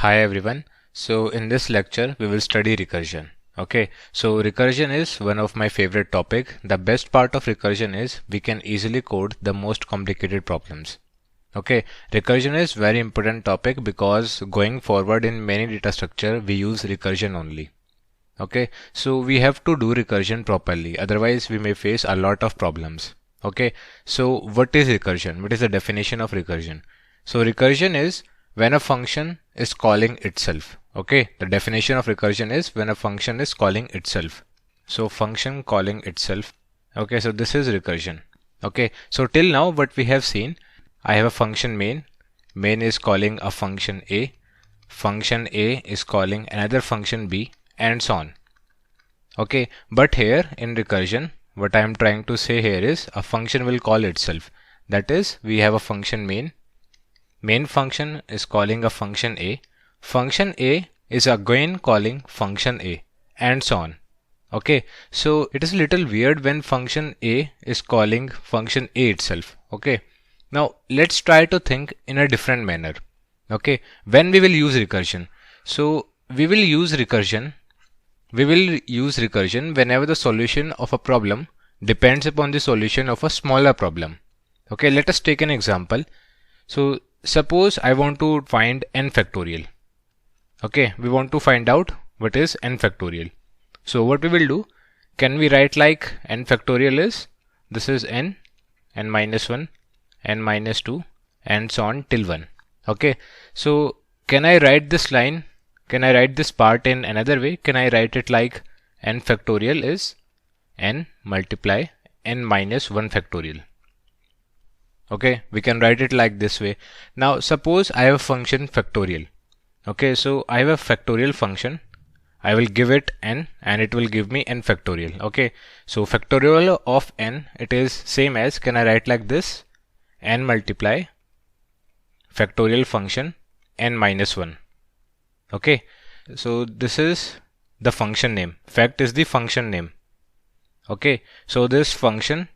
Hi everyone. So in this lecture we will study recursion. Okay, so recursion is one of my favorite topic. The best part of recursion is we can easily code the most complicated problems. Okay, recursion is very important topic because going forward in many data structure we use recursion only. Okay, so we have to do recursion properly, otherwise we may face a lot of problems. Okay, so what is recursion? What is the definition of recursion? So recursion is when a function is calling itself. Okay, the definition of recursion is when a function is calling itself. So function calling itself. Okay, so this is recursion. Okay, so till now what we have seen, I have a function main. Main is calling a function A. Function A is calling another function B, and so on. Okay, but here in recursion, what I am trying to say here is a function will call itself. That is, we have a function main. Main function is calling a function A. Function A is again calling function A, and so on. Okay, so it is a little weird when function A is calling function A itself. Okay, now let's try to think in a different manner. Okay, when we will use recursion? So we will use recursion whenever the solution of a problem depends upon the solution of a smaller problem. Okay, let us take an example. So suppose I want to find n factorial. Okay, we want to find out what is n factorial. So what we will do, can we write like n factorial is, this is n minus 1, n minus 2, and so on till 1. Okay, so can I write this line? Can I write this part in another way? Can I write it like n factorial is n multiply n minus 1 factorial? Okay, we can write it like this way. Now suppose I have a function factorial. Okay, so I have a factorial function. I will give it n and it will give me n factorial. Okay, so factorial of n, it is same as, can I write like this, n multiply factorial function n minus 1. Okay, so this is the function name. Fact is the function name. Okay, so this function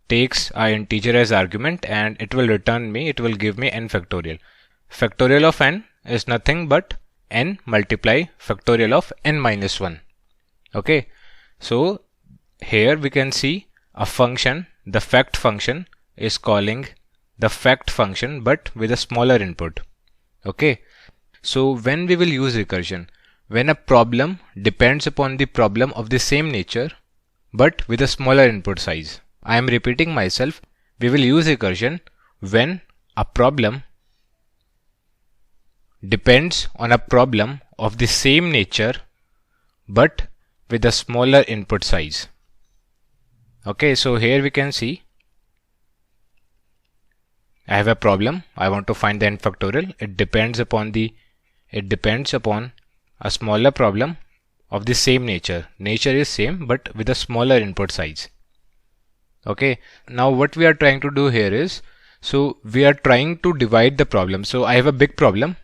takes an integer as argument and it will give me n factorial. Factorial of n is nothing but n multiply factorial of n minus 1. Okay, so here we can see a function, the fact function is calling the fact function but with a smaller input. Okay, so when we will use recursion? When a problem depends upon the problem of the same nature but with a smaller input size. I am repeating myself. We will use recursion when a problem depends on a problem of the same nature but with a smaller input size. Okay, so here we can see I have a problem. I want to find the n factorial. It depends upon a smaller problem of the same nature. Nature is same but with a smaller input size. Okay, now what we are trying to do here is, so we are trying to divide the problem. So I have a big problem.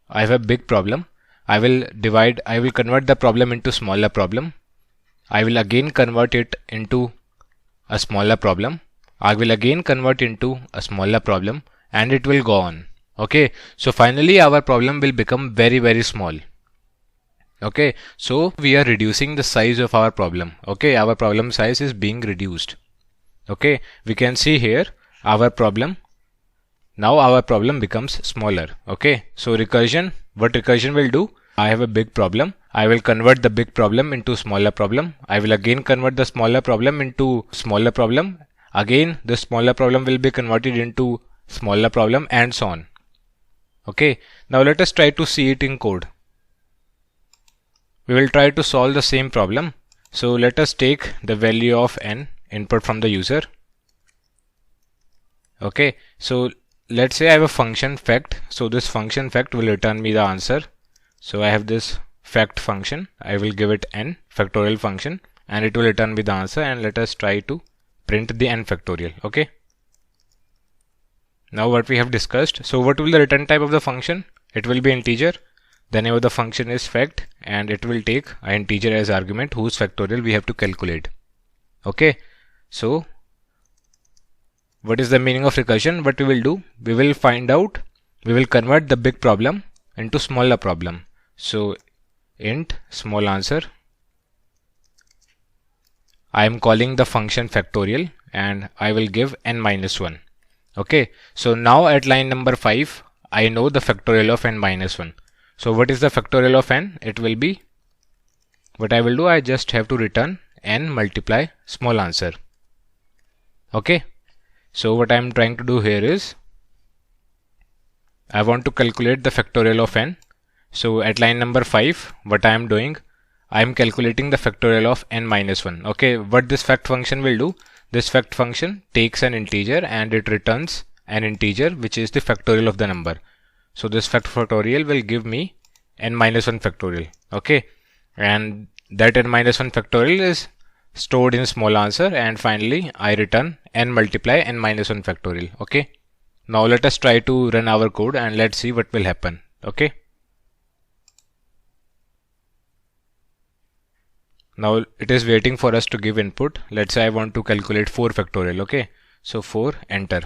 I will convert the problem into smaller problem. I will again convert it into a smaller problem. I will again convert into a smaller problem, and it will go on. Okay, so finally our problem will become very, very small. Okay, so we are reducing the size of our problem. Okay, our problem size is being reduced. Okay, we can see here our problem. Now our problem becomes smaller. Okay, so recursion, what recursion will do? I have a big problem. I will convert the big problem into smaller problem. I will again convert the smaller problem into smaller problem. Again, the smaller problem will be converted into smaller problem, and so on. Okay, now let us try to see it in code. We will try to solve the same problem. So let us take the value of n, input from the user. Okay, so let's say I have a function fact. So this function fact will return me the answer. So I have this fact function. I will give it n factorial function and it will return me the answer, and let us try to print the n factorial. Okay, now what we have discussed. So what will the return type of the function? It will be integer. The name of the function is fact and it will take an integer as argument whose factorial we have to calculate. Okay, so what is the meaning of recursion? What we will do? We will convert the big problem into smaller problem. So int small answer, I am calling the function factorial and I will give n minus 1. Okay, so now at line number 5, I know the factorial of n minus 1. So what is the factorial of n? It will be, what I will do, I just have to return n multiply small answer. Okay, so what I am trying to do here is, I want to calculate the factorial of n. So at line number 5, what I am doing, I am calculating the factorial of n minus 1. Okay, what this fact function will do, this fact function takes an integer and it returns an integer which is the factorial of the number. So this factorial will give me n minus 1 factorial. Okay, and that n minus 1 factorial is stored in small answer, and finally I return n multiply n minus 1 factorial. Okay, now let us try to run our code and let's see what will happen. Okay, now it is waiting for us to give input. Let's say I want to calculate 4 factorial. Okay, so 4, enter.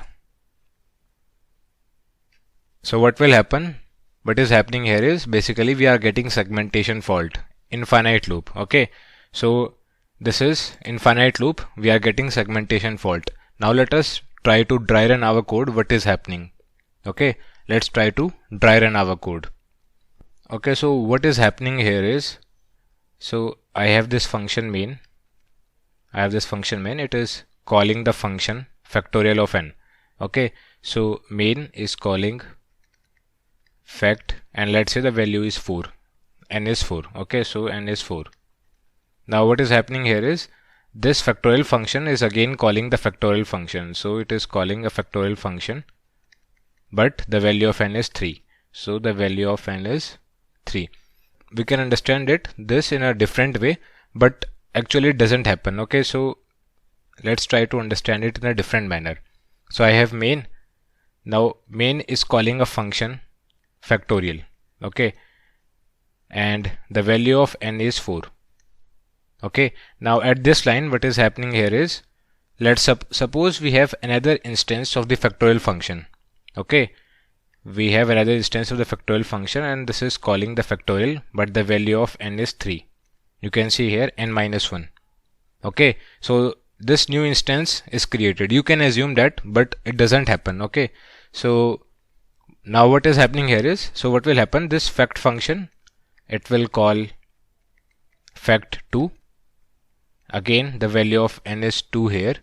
So what will happen? What is happening here is basically we are getting segmentation fault, infinite loop. Okay, so this is infinite loop, we are getting segmentation fault. Now let us try to dry run our code. What is happening? Okay, let's try to dry run our code. Okay, so what is happening here is, so I have this function main. It is calling the function factorial of n. Okay, so main is calling fact, and let's say the value is 4. N is 4. Okay, so n is 4. Now what is happening here is, this factorial function is again calling the factorial function. So it is calling a factorial function, but the value of n is 3. So the value of n is 3. We can understand this in a different way, but actually it doesn't happen. Okay, so let's try to understand it in a different manner. So I have main. Now main is calling a function factorial. Okay, and the value of n is 4. Okay, now at this line what is happening here is, let's suppose we have another instance of the factorial function. Okay, we have another instance of the factorial function and this is calling the factorial, but the value of n is 3. You can see here n minus 1. Okay, so this new instance is created. You can assume that, but it doesn't happen. Okay, so now what is happening here is, so what will happen, this fact function, it will call fact2. Again the value of n is 2 here.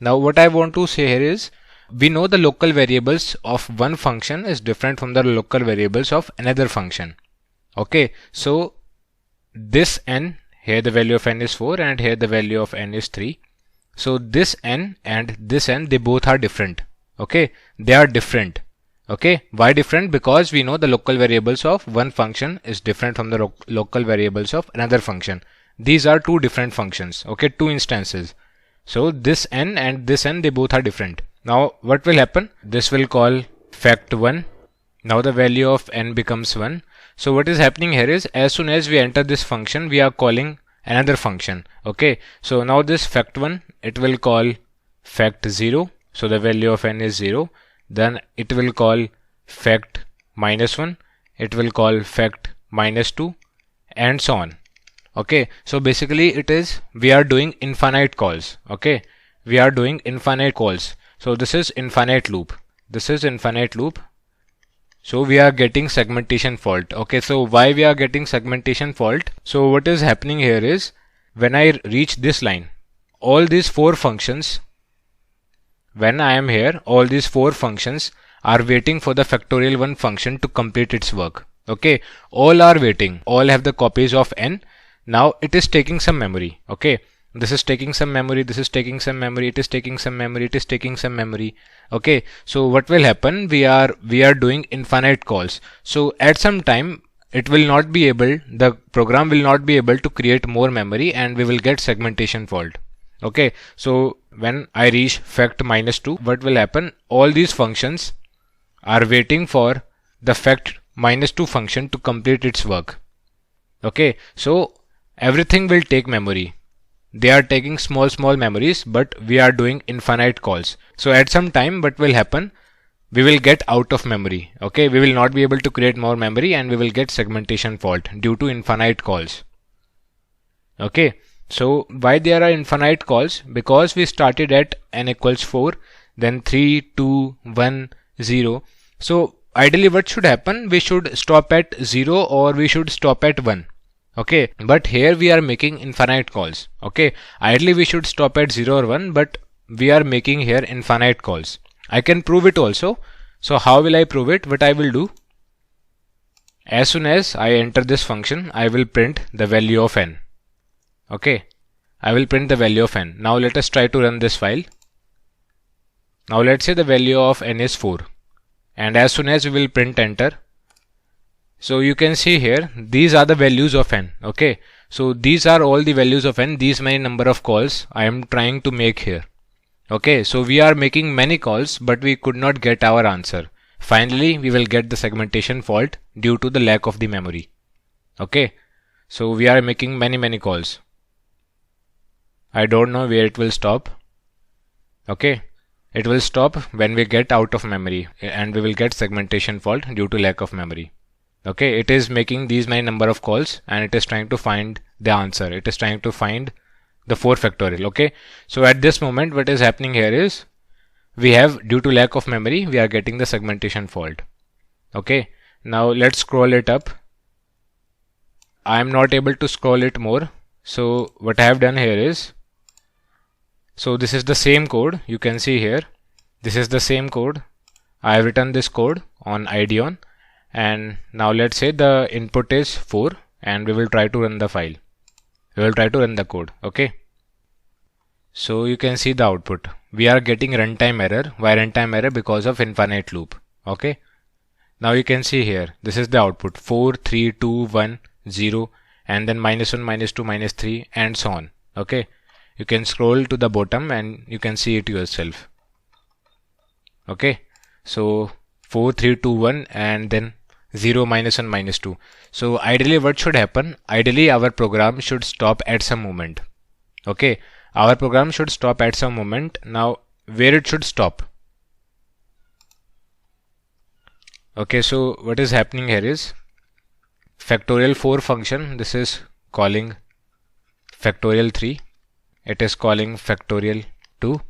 Now what I want to say here is, we know the local variables of one function is different from the local variables of another function. Okay, so this n, here the value of n is 4 and here the value of n is 3. So this n and this n, they both are different. Okay, they are different. Okay, why different? Because we know the local variables of one function is different from the local variables of another function. These are two different functions. Okay, two instances. So this n and this n, they both are different. Now what will happen? This will call fact1. Now the value of n becomes 1. So what is happening here is, as soon as we enter this function, we are calling another function. Okay, so now this fact1, it will call fact0. So the value of n is 0. Then it will call fact minus 1. It will call fact minus 2, and so on. Okay, so basically it is, we are doing infinite calls. Okay, we are doing infinite calls. So this is infinite loop. This is infinite loop. So we are getting segmentation fault. Okay, so why we are getting segmentation fault? So what is happening here is, when I reach this line, all these 4 functions, when I am here, all these 4 functions are waiting for the factorial 1 function to complete its work. Okay, all are waiting. All have the copies of n. Now it is taking some memory. Okay, this is taking some memory, this is taking some memory, it is taking some memory, it is taking some memory. Okay, so what will happen? We are doing infinite calls. So at some time it will not be able, the program will not be able to create more memory and we will get segmentation fault. Okay, so when I reach fact minus 2, what will happen? All these functions are waiting for the fact minus 2 function to complete its work. Okay, so everything will take memory. They are taking small memories, but we are doing infinite calls. So at some time what will happen? we will get out of memory. Okay, we will not be able to create more memory and we will get segmentation fault due to infinite calls. Okay, so why there are infinite calls? Because we started at n equals 4, then 3, 2, 1, 0. So ideally what should happen? We should stop at 0 or we should stop at 1. Okay, but here we are making infinite calls. Okay, ideally we should stop at 0 or 1, but we are making here infinite calls. I can prove it also. So how will I prove it? What I will do, as soon as I enter this function, I will print the value of n. Okay, I will print the value of n. Now let us try to run this file. Now let's say the value of n is 4, and as soon as we will print enter, so you can see here these are the values of n. Okay, so these are all the values of n, these many number of calls I am trying to make here. Okay, so we are making many calls but we could not get our answer. Finally we will get the segmentation fault due to the lack of the memory. Okay, so we are making many calls. I don't know where it will stop. Okay, it will stop when we get out of memory and we will get segmentation fault due to lack of memory. Okay, it is making these many number of calls and it is trying to find the answer. It is trying to find the 4 factorial. Okay, so at this moment what is happening here is we have, due to lack of memory, we are getting the segmentation fault. Okay, now let's scroll it up. I am not able to scroll it more. So what I have done here is, so this is the same code, you can see here, this is the same code. I have written this code on IDEON, and now let's say the input is 4 and we will try to run the file. We will try to run the code. Okay, so you can see the output. We are getting runtime error. Why runtime error? Because of infinite loop. Okay, now you can see here, this is the output, 4, 3, 2, 1, 0, and then -1, -2, -3, and so on. Okay, you can scroll to the bottom and you can see it yourself. Okay, so 4, 3, 2, 1, and then 0, -1, -2. So ideally what should happen? Ideally our program should stop at some moment. Okay, our program should stop at some moment. Now where it should stop? Okay, so what is happening here is factorial 4 function, this is calling factorial 3, it is calling factorial 2,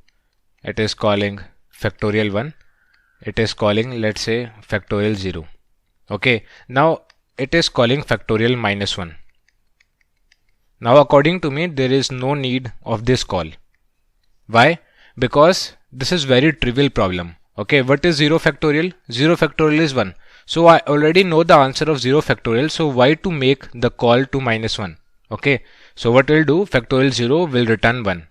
it is calling factorial 1, it is calling, let's say, factorial 0. Okay, now it is calling factorial -1. Now according to me there is no need of this call. Why? Because this is very trivial problem. Okay, what is 0 factorial? 0 factorial is 1. So I already know the answer of 0 factorial, so why to make the call to -1? Okay, so what we'll do, factorial 0 will return 1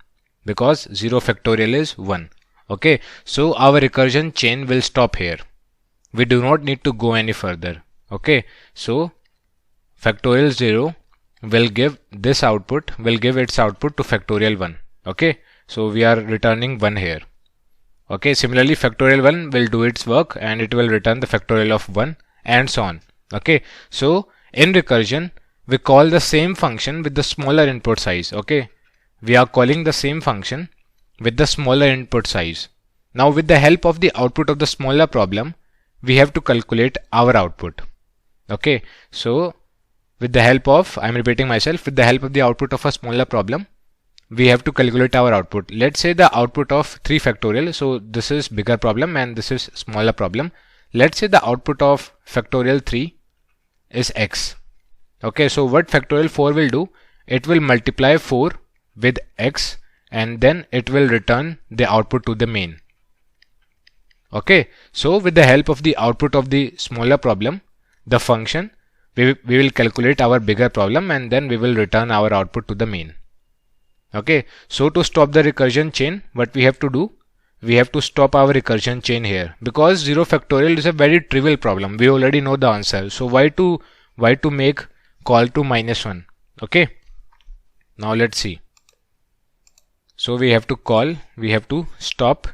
because 0 factorial is 1. Okay, so our recursion chain will stop here. We do not need to go any further. Okay, so factorial 0 will give this output, will give its output to factorial 1. Okay, so we are returning 1 here. Okay, similarly factorial 1 will do its work and it will return the factorial of 1 and so on. Okay, so in recursion we call the same function with the smaller input size. Okay, we are calling the same function with the smaller input size. Now with the help of the output of the smaller problem, we have to calculate our output. Okay, so with the help of, I'm repeating myself, with the help of the output of a smaller problem, we have to calculate our output. Let's say the output of 3 factorial. So this is bigger problem and this is smaller problem. Let's say the output of factorial 3 is x. Okay, so what factorial 4 will do? It will multiply 4 with x and then it will return the output to the main. Okay, so with the help of the output of the smaller problem, the function, we will calculate our bigger problem and then we will return our output to the main. Okay, so to stop the recursion chain, what we have to do? We have to stop our recursion chain here because 0 factorial is a very trivial problem. We already know the answer. So why to make call to -1? Okay, now let's see. So we have to call, we have to stop.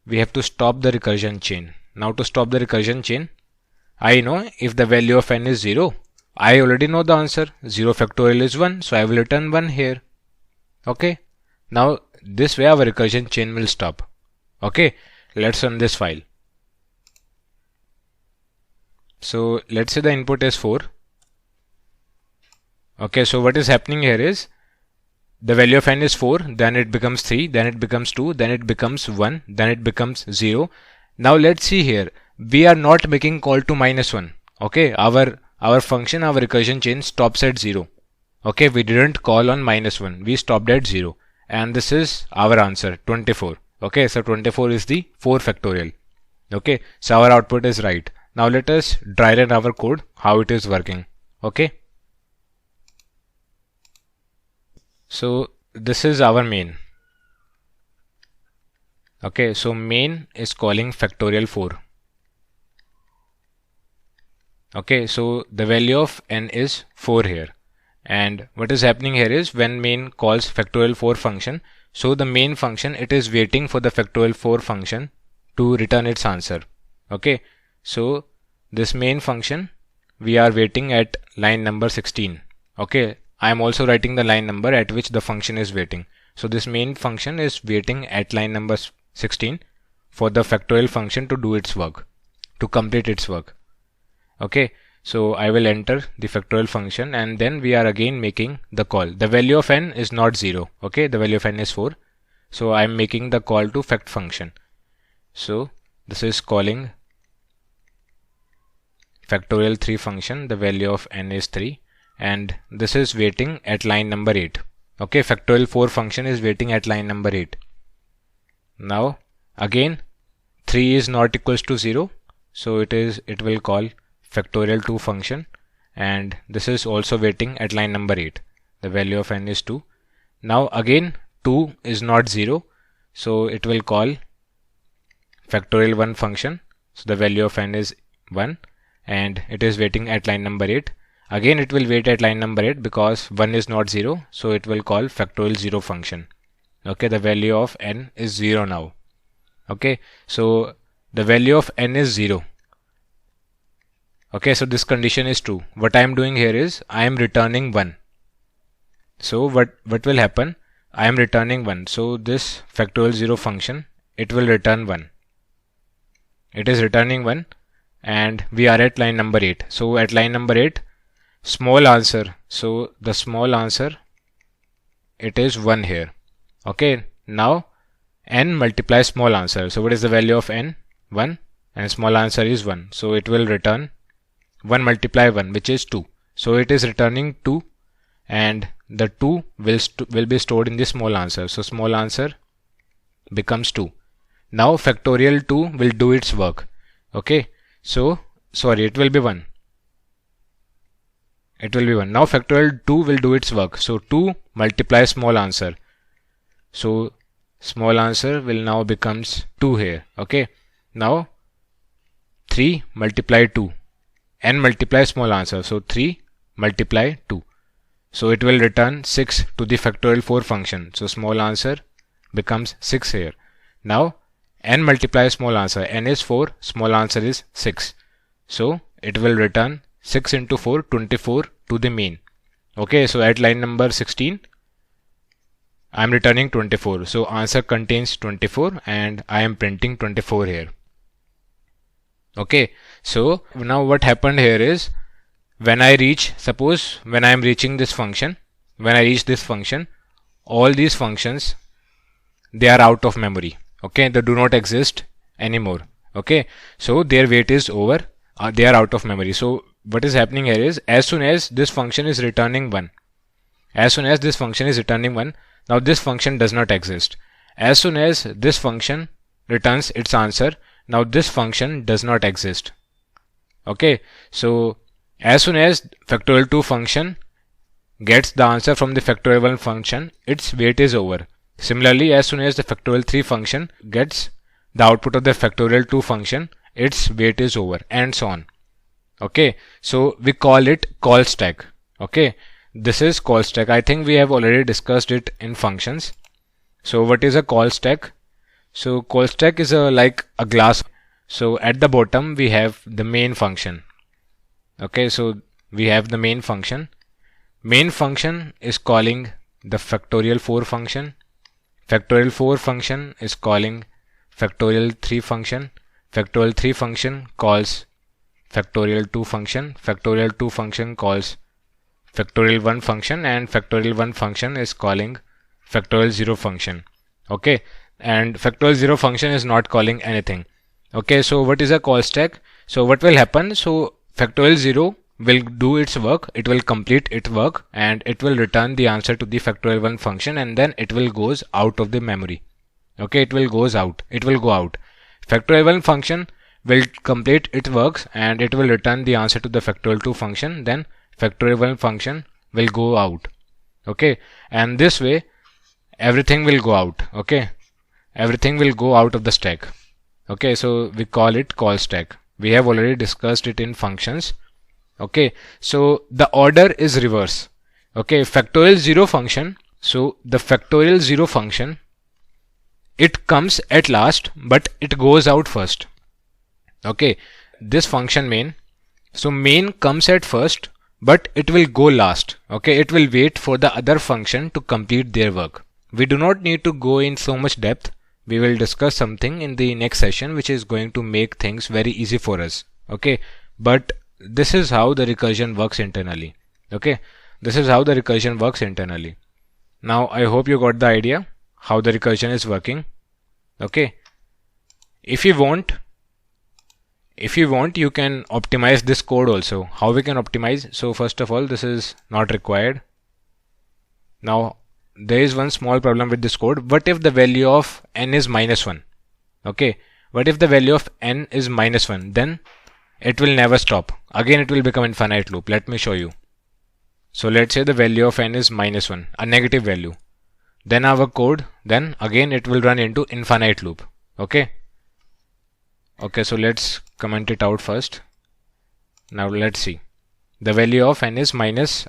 We have to stop the recursion chain. Now to stop the recursion chain, I know if the value of n is 0, I already know the answer. 0 factorial is 1, so I will return 1 here. Okay, now this way our recursion chain will stop. Okay, let's run this file. So let's say the input is 4. Okay, so what is happening here is the value of n is 4, then it becomes 3, then it becomes 2, then it becomes 1, then it becomes 0. Now let's see here, we are not making call to -1. Okay, our function, our recursion chain stops at 0. Okay, we didn't call on -1, we stopped at 0, and this is our answer, 24. Okay, so 24 is the 4 factorial. Okay, so our output is right. Now let us dry run our code, how it is working. Okay, so this is our main. Okay, so main is calling factorial 4. Okay, so the value of n is 4 here. And what is happening here is when main calls factorial 4 function, so the main function, it is waiting for the factorial 4 function to return its answer. Okay, so this main function, we are waiting at line number 16. Okay, I am also writing the line number at which the function is waiting. So this main function is waiting at line number 16 for the factorial function to do its work, to complete its work. Okay, so I will enter the factorial function and then we are again making the call. The value of n is not 0. Okay, the value of n is 4. So I am making the call to fact function. So this is calling factorial 3 function. The value of n is 3 and this is waiting at line number 8. Okay, factorial 4 function is waiting at line number 8. Now again 3 is not equals to 0, so it will call factorial 2 function and this is also waiting at line number 8. The value of n is 2. Now again 2 is not 0, so it will call factorial 1 function. So the value of n is 1 and it is waiting at line number 8. Again it will wait at line number 8 because 1 is not 0, so it will call factorial 0 function. Okay, the value of n is 0 now. Okay, so the value of n is 0. Okay, so this condition is true. What I am doing here is I am returning 1. So what will happen? I am returning 1. So this factorial 0 function, it will return 1. It is returning 1 and we are at line number 8. So at line number 8, small answer. So the small answer, it is 1 here. Okay, now n multiplies small answer. So what is the value of n? 1, and small answer is 1. So it will return 1 multiply 1, which is 2. So it is returning 2 and the 2 will be stored in the small answer. So small answer becomes 2. Now factorial 2 will do its work. Okay, so sorry, it will be 1. It will be 1. Now factorial 2 will do its work. So 2 multiplies small answer. So small answer will now becomes 2 here. Okay, now 3 multiply 2. N multiply small answer. So 3 multiply 2. So it will return 6 to the factorial 4 function. So small answer becomes 6 here. Now n multiply small answer. N is 4, small answer is 6. So it will return 6 into 4, 24 to the main. Okay, so at line number 16, I am returning 24. So answer contains 24 and I am printing 24 here. Okay, so now what happened here is when I reach, suppose when I am reaching this function, when I reach this function, all these functions, they are out of memory. Okay, they do not exist anymore. Okay, so their wait is over. They are out of memory. So what is happening here is as soon as this function is returning 1, now this function does not exist. As soon as this function returns its answer, now this function does not exist. Okay, so as soon as factorial 2 function gets the answer from the factorial 1 function, its wait is over. Similarly, as soon as the factorial 3 function gets the output of the factorial 2 function, its wait is over, and so on. Okay, so we call it call stack. Okay, this is call stack. I think we have already discussed it in functions. So what is a call stack? So call stack is like a glass. So at the bottom we have the main function. Okay, so we have the main function. Main function is calling the factorial 4 function. Factorial 4 function is calling factorial 3 function. Factorial 3 function calls factorial 2 function. Factorial 2 function calls factorial 1 function, and factorial 1 function is calling factorial 0 function. Okay, and factorial 0 function is not calling anything. Okay, so what is a call stack? So what will happen? So factorial 0 will do its work, it will complete its work, and it will return the answer to the factorial 1 function, and then it will goes out of the memory. Okay, it will go out. Factorial 1 function will complete its works and it will return the answer to the factorial 2 function, then factorial 1 function will go out. Okay, and this way everything will go out. Okay, everything will go out of the stack. Okay, so we call it call stack. We have already discussed it in functions. Okay, so the order is reverse. Okay, factorial 0 function. So the factorial 0 function, it comes at last, but it goes out first. Okay, this function main. So main comes at first, but it will go last. Okay, it will wait for the other function to complete their work. We do not need to go in so much depth. We will discuss something in the next session which is going to make things very easy for us. Okay, but this is how the recursion works internally. Okay, this is how the recursion works internally. Now I hope you got the idea how the recursion is working. Okay, if you want you can optimize this code also. How we can optimize? So first of all, this is not required. Now there is one small problem with this code. What if the value of n is -1? Okay, what if the value of n is -1? Then it will never stop. Again it will become infinite loop. Let me show you. So let's say the value of n is -1, a negative value. Then our code, then again it will run into infinite loop. Okay, so let's comment it out first. Now let's see. The value of n is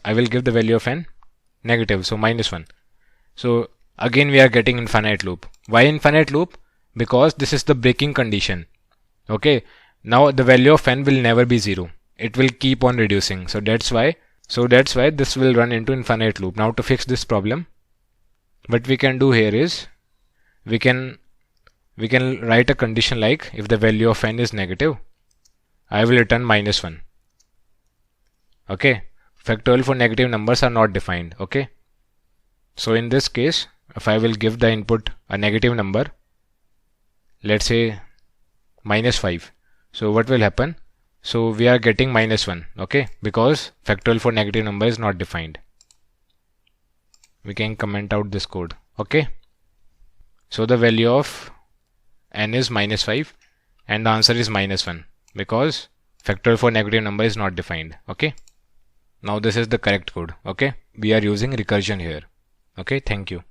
I will give the value of n negative, so -1. So again we are getting infinite loop. Why infinite loop? Because this is the breaking condition. Okay, now the value of n will never be 0. It will keep on reducing. So that's why this will run into infinite loop. Now to fix this problem, what we can do here is we can write a condition like, if the value of n is negative, I will return -1. Okay, factorial for negative numbers are not defined. Okay, so in this case, if I will give the input a negative number, let's say -5, so what will happen? So we are getting -1. Okay, because factorial for negative number is not defined. We can comment out this code. Okay, so the value of n is -5 and the answer is -1 because factorial for negative number is not defined. Okay, now this is the correct code. Okay, we are using recursion here. Okay, thank you.